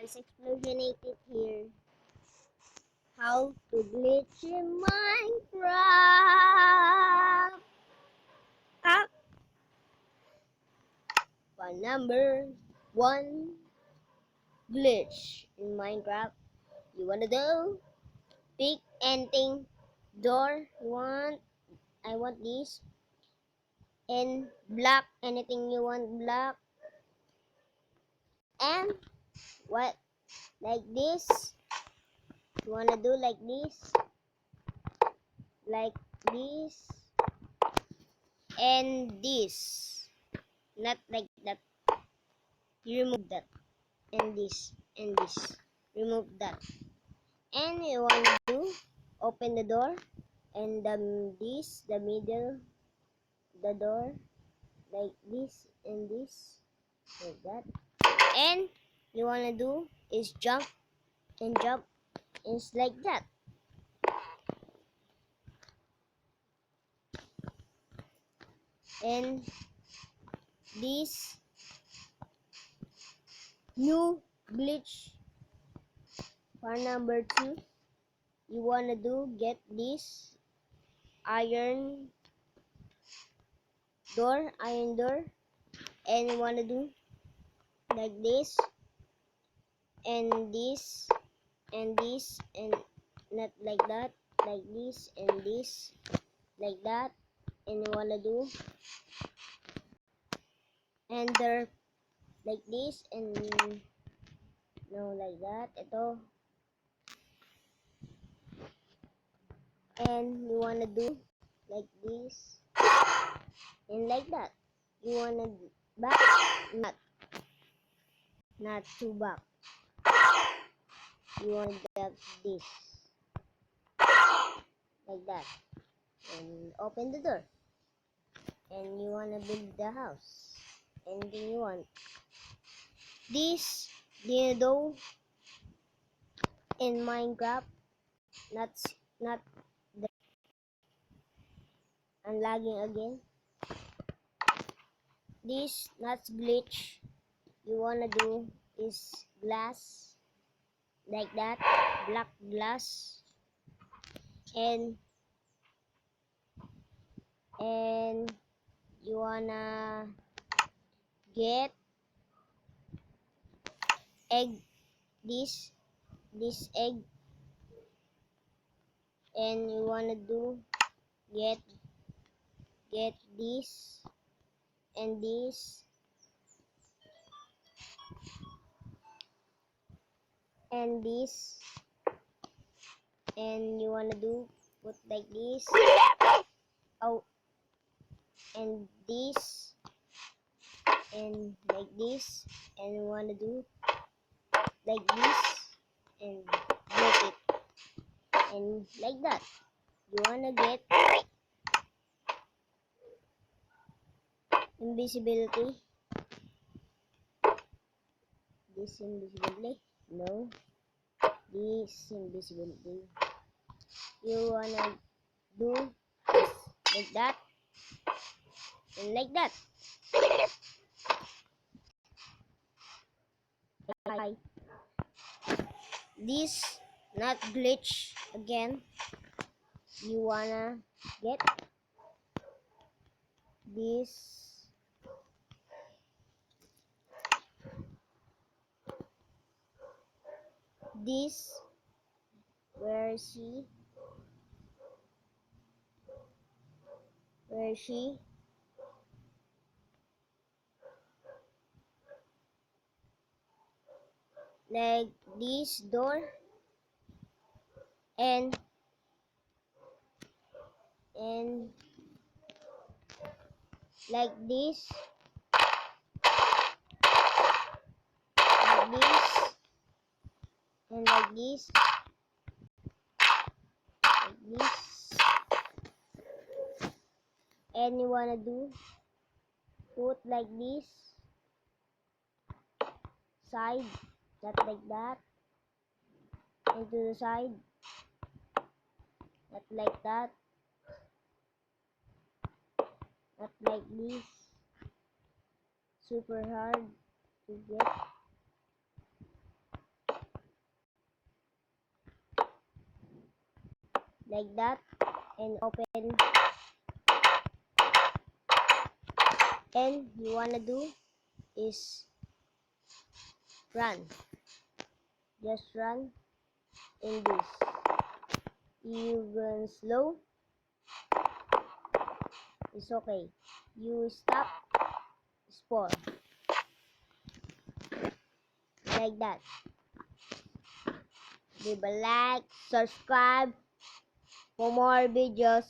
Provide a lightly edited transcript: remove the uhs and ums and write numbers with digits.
Let's explosionate it here. How to glitch in Minecraft. Ah. Number 1 glitch in Minecraft. You wanna do? Pick anything. Door. I want this. And black. Anything you want black. And what? Like this. You wanna do like this. Like this. And this. Not like that. You remove that. And this. And this. Remove that. And you want to do, open the door. And the middle, the door. Like this and this. Like that. And you want to do is jump. And jump. It's like that. And this new glitch for number 2, you wanna do get this iron door, and you wanna do like this and this and this, and not like that, like this and this, like that, and you wanna do ender like this and no like that, ito, and you wanna do like this and like that. You wanna back, not too back. You want that this like that, and open the door, and you wanna build the house, anything you want. This dildo in Minecraft, not the, I'm lagging again. This not glitch. You wanna do is glass like that, black glass, and you wanna get egg, this egg, and you wanna do get this and this and this, and you wanna do put like this, oh, and this and like this, and you wanna do like this and break it, and like that. You wanna get invisibility, this invisibility, no, this invisibility. You wanna do like that and like that. This not glitch again. You wanna get this where she like this door, and like this, like this, and like this, like this, and you wanna do put like this side, not like that, and to the side, not like that, not like this. Super hard to get. like that, and open. And you wanna do is run. Just run in this. You go slow. It's okay. You stop. Spore. Like that. Leave a like, subscribe for more videos.